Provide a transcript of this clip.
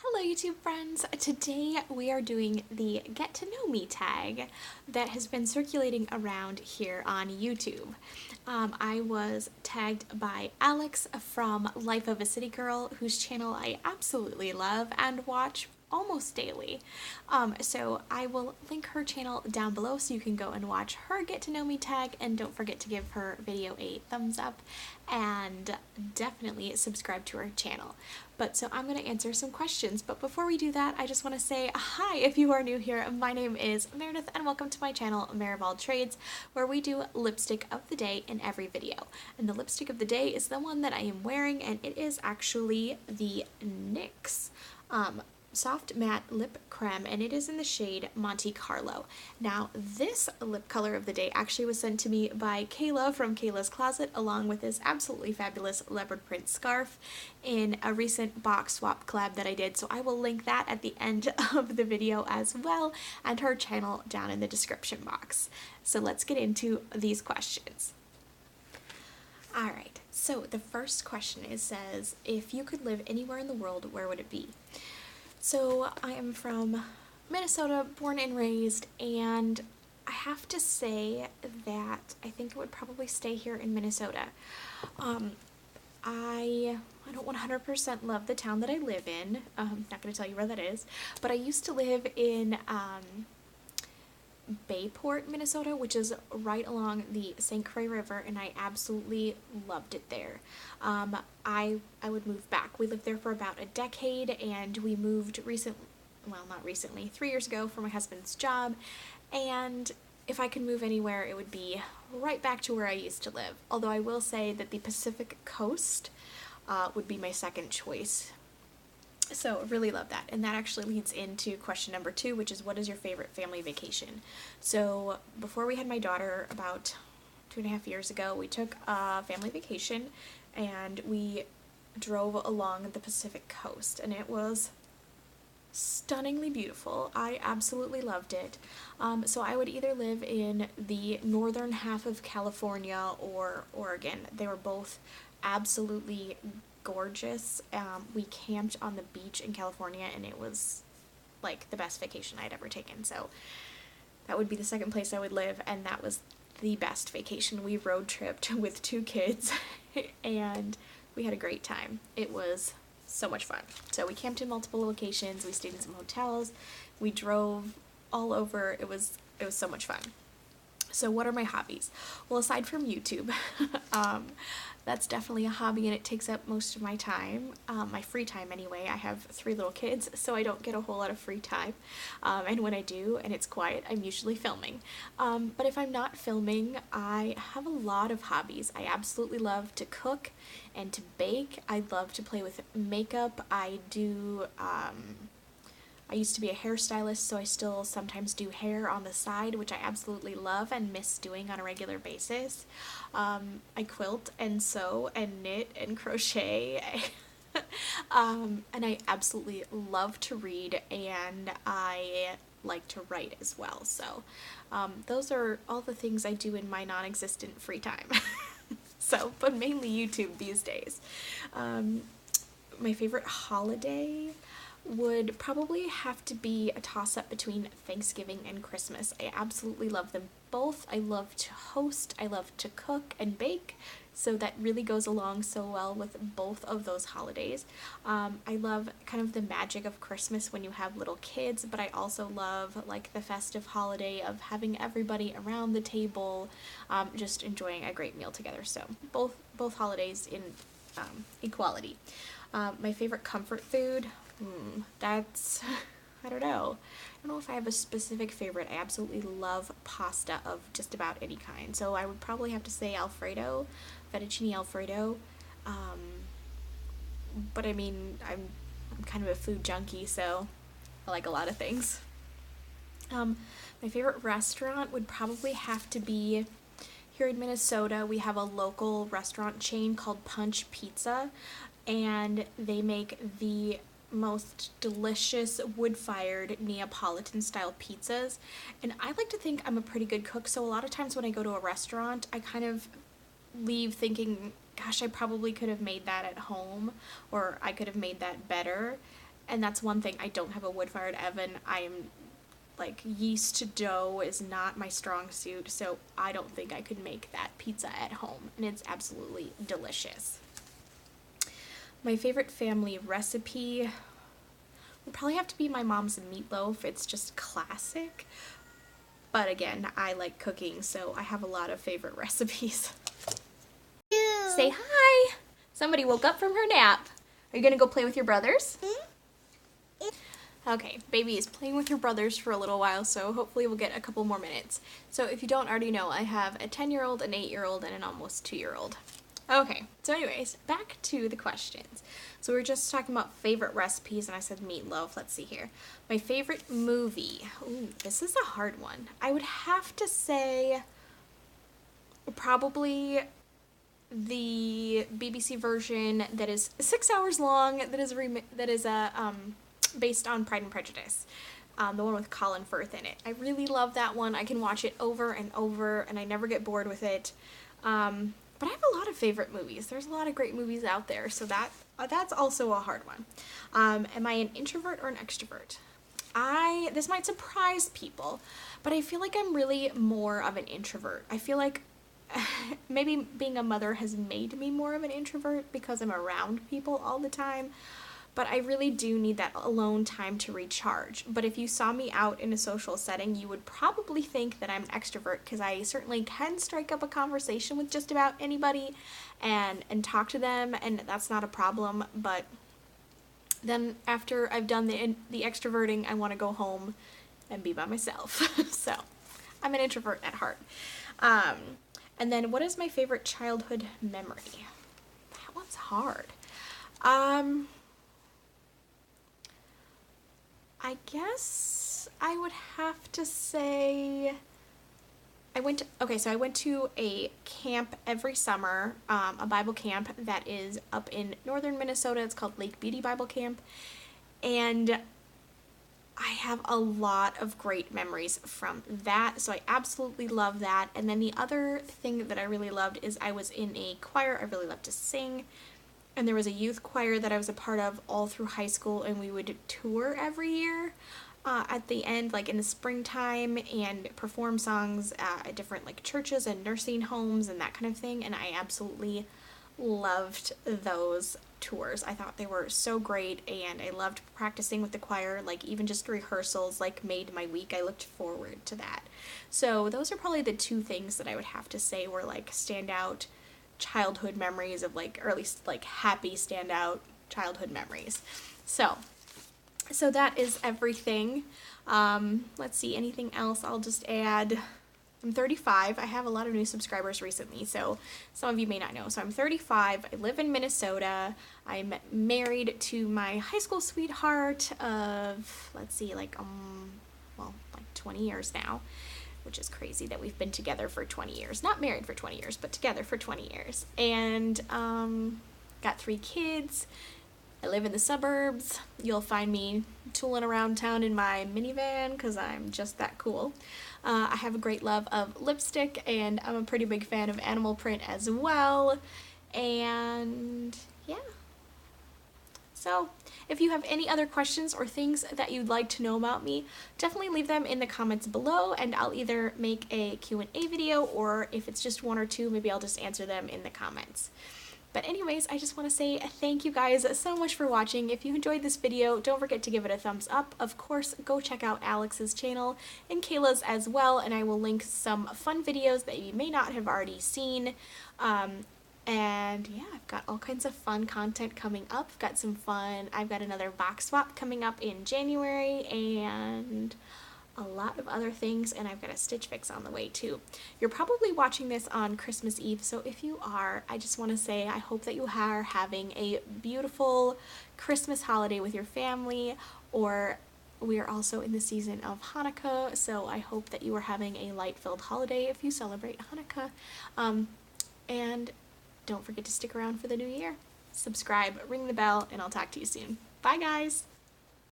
Hello YouTube friends! Today we are doing the Get to Know Me tag that has been circulating around here on YouTube. I was tagged by Alex from Life of a City Girl, whose channel I absolutely love and watch almost daily. So I will link her channel down below so you can go and watch her Get to Know Me tag, and don't forget to give her video a thumbs up and definitely subscribe to her channel. So I'm going to answer some questions, but before we do that, I just want to say hi if you are new here. My name is Meredith and welcome to my channel, mereofalltrades, where we do lipstick of the day in every video. And the lipstick of the day is the one that I am wearing, and it is actually the NYX Soft Matte Lip Creme, and it is in the shade Monte Carlo. Now, this lip color of the day actually was sent to me by Kayla from Kayla's Closet, along with this absolutely fabulous leopard print scarf in a recent box swap collab that I did, so I will link that at the end of the video as well, and her channel down in the description box. So let's get into these questions. Alright, so the first question says, if you could live anywhere in the world, where would it be? So I am from Minnesota, born and raised, and I have to say that I think I would probably stay here in Minnesota. I don't 100% love the town that I live in. Not going to tell you where that is, but I used to live in Bayport, Minnesota, which is right along the St. Croix River, and I absolutely loved it there. I would move back. We lived there for about a decade, and we moved not recently, 3 years ago for my husband's job, and if I could move anywhere, it would be right back to where I used to live. Although I will say that the Pacific Coast would be my second choice. So I really love that, and that actually leads into question number 2, which is, what is your favorite family vacation? So before we had my daughter, about 2.5 years ago, we took a family vacation and we drove along the Pacific Coast, and it was stunningly beautiful. I absolutely loved it. So I would either live in the northern half of California or Oregon. They were both absolutely gorgeous. We camped on the beach in California, and it was like the best vacation I'd ever taken. So that would be the second place I would live, and that was the best vacation. We road tripped with 2 kids and we had a great time. It was so much fun. So we camped in multiple locations, we stayed in some hotels, we drove all over. It was so much fun. So what are my hobbies? Well, aside from YouTube, that's definitely a hobby, and it takes up most of my time, my free time anyway. I have 3 little kids, so I don't get a whole lot of free time, and when I do and it's quiet, I'm usually filming. But if I'm not filming, I have a lot of hobbies. I absolutely love to cook and to bake. I love to play with makeup. I used to be a hairstylist, so I still sometimes do hair on the side, which I absolutely love and miss doing on a regular basis. I quilt and sew and knit and crochet. And I absolutely love to read, and I like to write as well. So those are all the things I do in my non-existent free time. But mainly YouTube these days. My favorite holiday would probably have to be a toss-up between Thanksgiving and Christmas. I absolutely love them both. I love to host, I love to cook and bake, so that really goes along so well with both of those holidays. I love kind of the magic of Christmas when you have little kids, but I also love like the festive holiday of having everybody around the table, just enjoying a great meal together. So both holidays in equality. My favorite comfort food, that's, I don't know. I don't know if I have a specific favorite. I absolutely love pasta of just about any kind. So I would probably have to say Alfredo, fettuccine Alfredo. But I mean, I'm kind of a food junkie, so I like a lot of things. My favorite restaurant would probably have to be, here in Minnesota, we have a local restaurant chain called Punch Pizza, and they make the most delicious wood-fired Neapolitan style pizzas, and I like to think I'm a pretty good cook, so a lot of times when I go to a restaurant, I kind of leave thinking, gosh, I probably could have made that at home, or I could have made that better, And that's one thing, I don't have a wood-fired oven. Like, yeast dough is not my strong suit, so I don't think I could make that pizza at home, and it's absolutely delicious. My favorite family recipe would probably have to be my mom's meatloaf. It's just classic. But again, I like cooking, so I have a lot of favorite recipes. Ew. Say hi! Somebody woke up from her nap. Are you gonna go play with your brothers? Okay, baby is playing with her brothers for a little while, so hopefully we'll get a couple more minutes. So if you don't already know, I have a 10-year-old, an 8-year-old, and an almost 2-year-old. Okay, so anyways, back to the questions. So we were just talking about favorite recipes, and I said meatloaf. Let's see here. My favorite movie. Ooh, this is a hard one. I would have to say probably the BBC version that is 6 hours long, that is based on Pride and Prejudice. The one with Colin Firth in it. I really love that one. I can watch it over and over, and I never get bored with it. But I have a lot of favorite movies. There's a lot of great movies out there, so that's also a hard one. Am I an introvert or an extrovert? This might surprise people, but I feel like I'm really more of an introvert. I feel like maybe being a mother has made me more of an introvert because I'm around people all the time. But I really do need that alone time to recharge. But if you saw me out in a social setting, you would probably think that I'm an extrovert, because I certainly can strike up a conversation with just about anybody and talk to them, and that's not a problem. But then after I've done the extroverting, I want to go home and be by myself. So I'm an introvert at heart. And then what is my favorite childhood memory? That one's hard. I guess I would have to say I went to a camp every summer, a Bible camp that is up in northern Minnesota. It's called Lake Beauty Bible Camp, and I have a lot of great memories from that, so I absolutely love that. And then the other thing that I really loved is I was in a choir. I really loved to sing. And there was a youth choir that I was a part of all through high school, and we would tour every year at the end, like in the springtime, and perform songs at different like churches and nursing homes and that kind of thing. And I absolutely loved those tours. I thought they were so great, and I loved practicing with the choir. Like even just rehearsals like made my week. I looked forward to that. So those are probably the two things that I would have to say were like standout childhood memories of like, or at least like happy standout childhood memories. So that is everything. Let's see, anything else I'll just add. I'm 35. I have a lot of new subscribers recently, so some of you may not know. So I'm 35. I live in Minnesota. I'm married to my high school sweetheart of, let's see, like 20 years now, which is crazy that we've been together for 20 years. Not married for 20 years, but together for 20 years. And got 3 kids. I live in the suburbs. You'll find me tooling around town in my minivan because I'm just that cool. I have a great love of lipstick, and I'm a pretty big fan of animal print as well. And yeah. So if you have any other questions or things that you'd like to know about me, definitely leave them in the comments below, and I'll either make a Q&A video, or if it's just 1 or 2, maybe I'll just answer them in the comments. But anyways, I just want to say thank you guys so much for watching. If you enjoyed this video, don't forget to give it a thumbs up. Of course, go check out Alex's channel and Kayla's as well, and I will link some fun videos that you may not have already seen. And yeah, I've got all kinds of fun content coming up. I've got another box swap coming up in January, and a lot of other things, and I've got a Stitch Fix on the way too. You're probably watching this on Christmas Eve, so if you are, I just want to say I hope that you are having a beautiful Christmas holiday with your family, or we are also in the season of Hanukkah, so I hope that you are having a light-filled holiday if you celebrate Hanukkah. And don't forget to stick around for the new year. Subscribe, ring the bell, and I'll talk to you soon. Bye guys!